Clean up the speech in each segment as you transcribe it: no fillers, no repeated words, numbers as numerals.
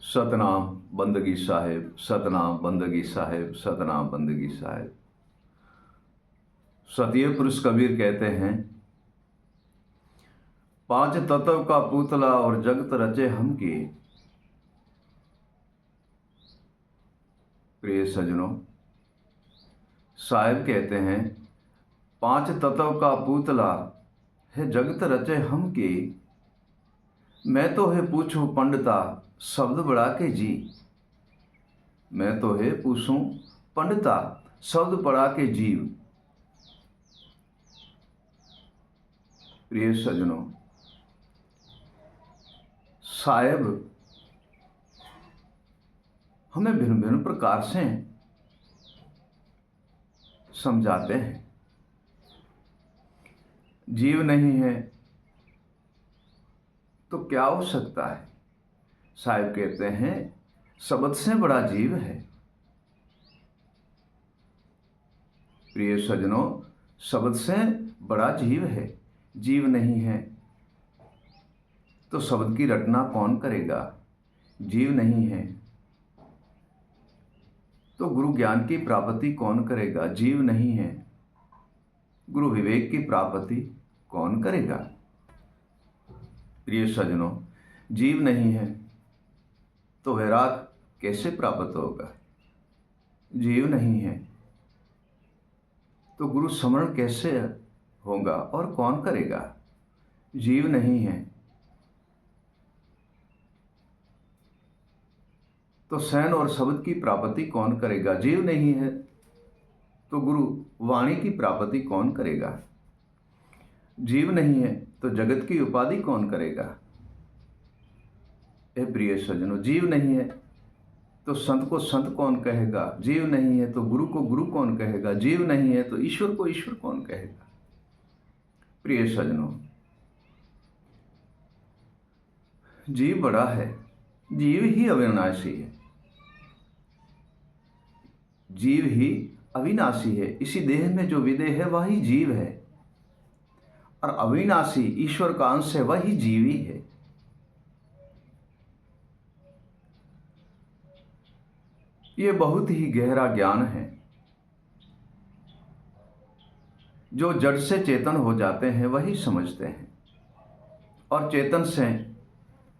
सतनाम बंदगी साहिब, सतनाम बंदगी साहिब, सतनाम बंदगी साहिब। सतीय पुरुष कबीर कहते हैं, पांच तत्व का पुतला और जगत रचे हम की। प्रिय सजनों, साहिब कहते हैं, पांच तत्व का पुतला है जगत रचे हम की। मैं तो है पूछूं पंडिता शब्द बढ़ा के जी। मैं तो है पूछूं पंडिता शब्द बढ़ा के जीव। प्रिय सजनों, साहिब हमें भिन्न भिन्न प्रकार से समझाते हैं। जीव नहीं है तो क्या हो सकता है? साहिब कहते हैं, शब्द से बड़ा जीव है। प्रिय सजनों, शब्द से बड़ा जीव है। जीव नहीं है तो शब्द की रचना कौन करेगा? जीव नहीं है तो गुरु ज्ञान की प्राप्ति कौन करेगा? जीव नहीं है गुरु विवेक की प्राप्ति कौन करेगा? प्रिय सजनों, जीव नहीं है तो वैराग कैसे प्राप्त होगा? जीव नहीं है तो गुरु स्मरण कैसे होगा और कौन करेगा? जीव नहीं है तो शयन और शब्द की प्राप्ति कौन करेगा? जीव नहीं है तो गुरु वाणी की प्राप्ति कौन करेगा? जीव नहीं है तो जगत की उपाधि कौन करेगा? हे प्रिय सजनों, जीव नहीं है तो संत को संत कौन कहेगा? जीव नहीं है तो गुरु को गुरु कौन कहेगा? जीव नहीं है तो ईश्वर को ईश्वर कौन कहेगा? प्रिय सजनों, जीव बड़ा है, जीव ही अविनाशी है। जीव ही अविनाशी है। इसी देह में जो विदेह है वही जीव है, और अविनाशी ईश्वर का अंश है वही जीवी है। ये बहुत ही गहरा ज्ञान है। जो जड़ से चेतन हो जाते हैं वही समझते हैं, और चेतन से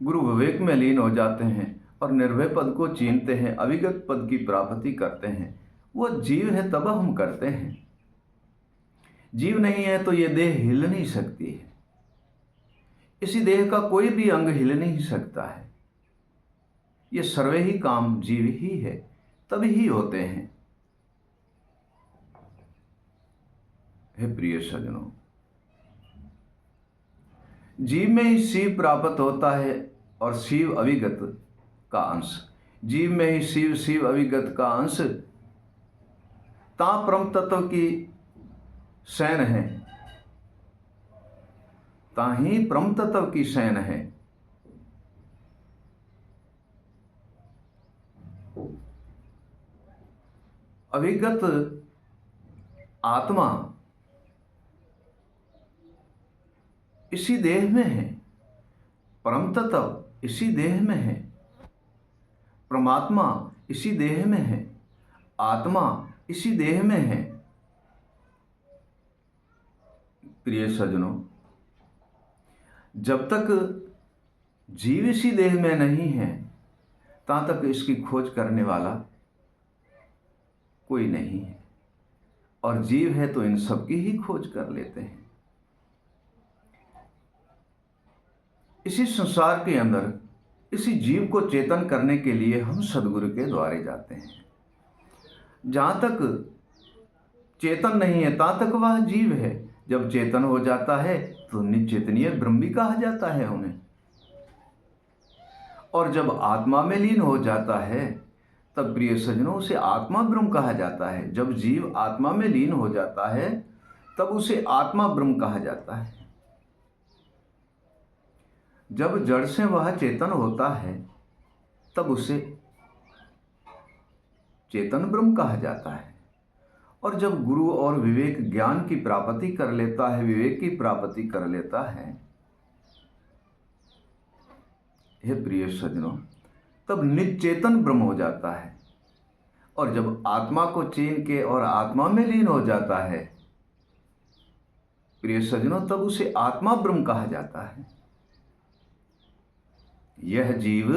गुरु विवेक में लीन हो जाते हैं और निर्भय पद को चीनते हैं, अविगत पद की प्राप्ति करते हैं। वो जीव है तब हम करते हैं। जीव नहीं है तो ये देह हिल नहीं सकती है। इसी देह का कोई भी अंग हिल नहीं सकता है। ये सर्वे ही काम जीव ही है, तभी ही होते हैं। हे प्रिय सजनों, जीव में ही शिव प्राप्त होता है और शिव अविगत का अंश। जीव में ही शिव, शिव अविगत का अंश ता परम तत्व की शयन है, ताही परम तत्व की शयन है। अविगत आत्मा इसी देह में है, परम तत्व इसी देह में है, परमात्मा इसी देह में है, आत्मा इसी देह में है। प्रिय सजनों, जब तक जीव इसी देह में नहीं है तब तक इसकी खोज करने वाला कोई नहीं है, और जीव है तो इन सब की ही खोज कर लेते हैं। इसी संसार के अंदर इसी जीव को चेतन करने के लिए हम सदगुरु के द्वारे जाते हैं। जहां तक चेतन नहीं है तहां तक वह जीव है। जब चेतन हो जाता है तो निश्चेतनीय ब्रह्म भी कहा जाता है उन्हें, और जब आत्मा में लीन हो जाता है तब प्रिय सजनों उसे आत्मा ब्रह्म कहा जाता है। जब जीव आत्मा में लीन हो जाता है तब उसे आत्मा ब्रह्म कहा जाता है। जब जड़ से वह चेतन होता है तब उसे चेतन ब्रह्म कहा जाता है। और जब गुरु और विवेक ज्ञान की प्राप्ति कर लेता है, विवेक की प्राप्ति कर लेता है, हे प्रिय सजनों, तब निचेतन ब्रह्म हो जाता है। और जब आत्मा को चीन के और आत्मा में लीन हो जाता है प्रिय सज्जनों, तब उसे आत्मा ब्रह्म कहा जाता है। यह जीव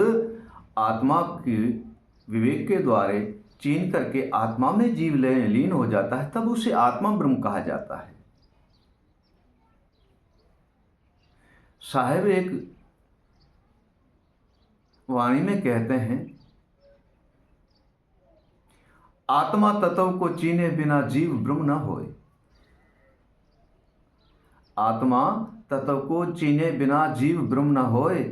आत्मा की विवेक के द्वारा चीन करके आत्मा में जीव लीन हो जाता है, तब उसे आत्मा ब्रह्म कहा जाता है। साहेब एक वाणी में कहते हैं, आत्मा तत्व को चीने बिना जीव ब्रह्म न होए। आत्मा तत्व को चीने बिना जीव ब्रह्म न होए।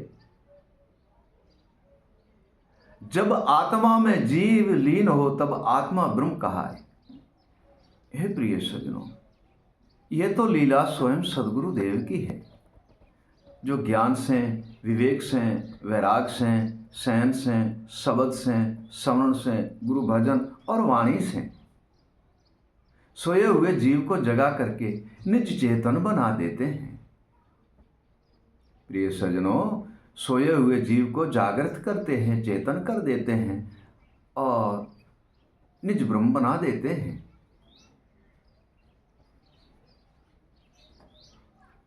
जब आत्मा में जीव लीन हो तब आत्मा ब्रह्म कहाए। हे प्रिय सज्जनों, यह तो लीला स्वयं सदगुरु देव की है, जो ज्ञान से, विवेक से, वैराग से, सहन से, शब्द से, श्रवण से, गुरु भजन और वाणी से सोए हुए जीव को जगा करके निज चेतन बना देते हैं। प्रिय सज्जनों, सोए हुए जीव को जागृत करते हैं, चेतन कर देते हैं और निज ब्रह्म बना देते हैं।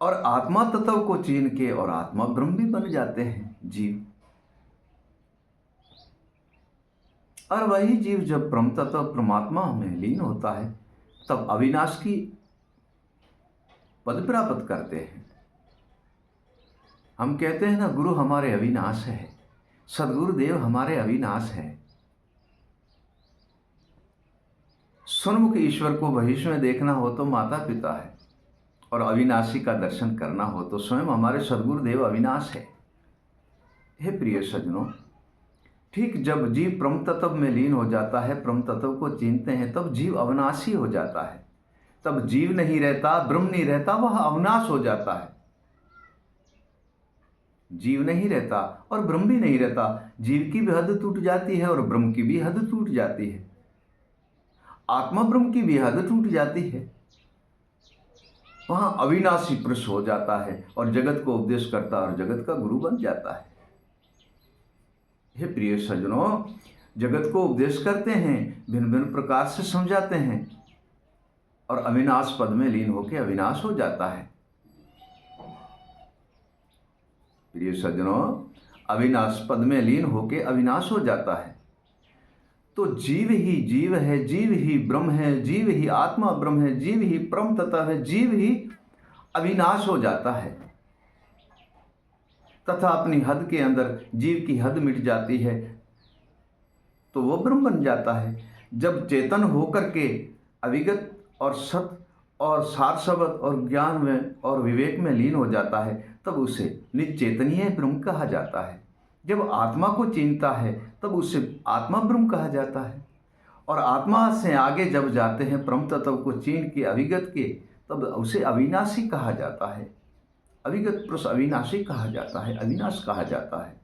और आत्मा तत्व को चीन के और आत्मा ब्रह्म भी बन जाते हैं जीव। और वही जीव जब ब्रह्म तत्व परमात्मा में लीन होता है तब अविनाश की पद प्राप्त करते हैं। हम कहते हैं ना, गुरु हमारे अविनाश है, सदगुरुदेव हमारे अविनाश है। सन्मुख ईश्वर को भविष्य में देखना हो तो माता पिता है, और अविनाशी का दर्शन करना हो तो स्वयं हमारे सदगुरुदेव अविनाश है। हे प्रिय सज्जनों, ठीक जब जीव परम तत्व में लीन हो जाता है, परम तत्व को चिंतते हैं, तब जीव अविनाशी हो जाता है। तब जीव नहीं रहता, ब्रह्म नहीं रहता, वह अविनाश हो जाता है। जीव नहीं रहता और ब्रह्म भी नहीं रहता। जीव की भी हद टूट जाती है और ब्रह्म की भी हद टूट जाती है। आत्मा ब्रह्म की भी हद टूट जाती है। वहां अविनाशी पुरुष हो जाता है और जगत को उपदेश करता और जगत का गुरु बन जाता है। हे प्रिय सज्जनों, जगत को उपदेश करते हैं, भिन्न भिन्न प्रकार से समझाते हैं और अविनाश पद में लीन होकर अविनाश हो जाता है। प्रिय सज्जनों, अविनाश पद में लीन होकर अविनाश हो जाता है। तो जीव ही जीव है, जीव ही ब्रह्म है, जीव ही आत्मा ब्रह्म है, जीव ही परम तत्व है, जीव ही अविनाश हो जाता है। तथा अपनी हद के अंदर जीव की हद मिट जाती है तो वो ब्रह्म बन जाता है। जब चेतन होकर के अविगत और सत और सार शब्द और ज्ञान में और विवेक में लीन हो जाता है तब उसे निचेतनीय ब्रह्म कहा जाता है। जब आत्मा को चिंता है तब उसे आत्मा ब्रह्म कहा जाता है। और आत्मा से आगे जब जाते हैं परम तत्व को चीन के अविगत के, तब उसे अविनाशी कहा जाता है। अविगत पुरुष अविनाशी कहा जाता है, अविनाश कहा जाता है।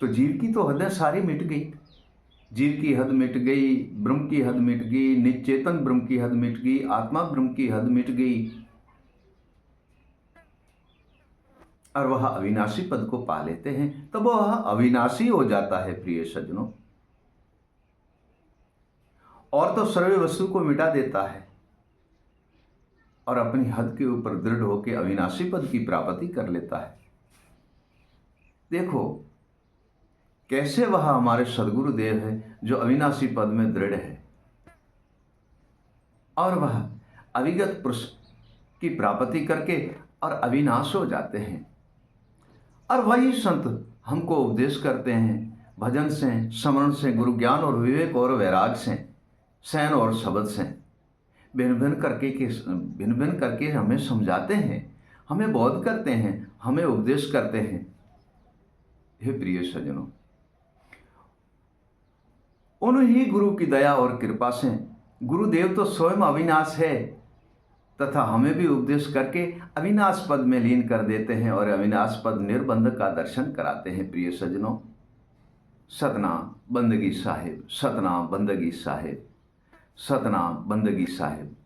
तो जीव की तो हदें सारी मिट गई। जीव की हद मिट गई, ब्रह्म की हद मिट गई, निचेतन ब्रह्म की हद मिट गई, आत्मा ब्रह्म की हद मिट गई और वह अविनाशी पद को पा लेते हैं, तब वह अविनाशी हो जाता है। प्रिय सज्जनों, और तो सर्व वस्तु को मिटा देता है और अपनी हद के ऊपर दृढ़ होकर अविनाशी पद की प्राप्ति कर लेता है। देखो कैसे वह हमारे सदगुरुदेव है जो अविनाशी पद में दृढ़ है और वह अविगत पुरुष की प्राप्ति करके और अविनाश हो जाते हैं। और वही संत हमको उपदेश करते हैं भजन से, स्मरण से, गुरु ज्ञान और विवेक और वैराग से, सहन और शब्द से भिन्न भिन्न करके हमें समझाते हैं, हमें बोध करते हैं, हमें उपदेश करते हैं। हे प्रिय सज्जनों, उन्हीं गुरु की दया और कृपा से गुरुदेव तो स्वयं अविनाश है तथा हमें भी उपदेश करके अविनाश पद में लीन कर देते हैं और अविनाश पद निर्बंध का दर्शन कराते हैं। प्रिय सज्जनों, सतनाम बंदगी साहिब, सतनाम बंदगी साहिब, सतनाम बंदगी साहिब।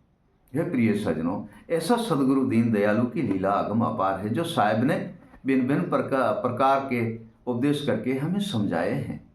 हे प्रिय सज्जनों, ऐसा सदगुरु दीन दयालु की लीला अगम अपार है जो साहिब ने भिन्न भिन्न प्रकार के उपदेश करके हमें समझाए हैं।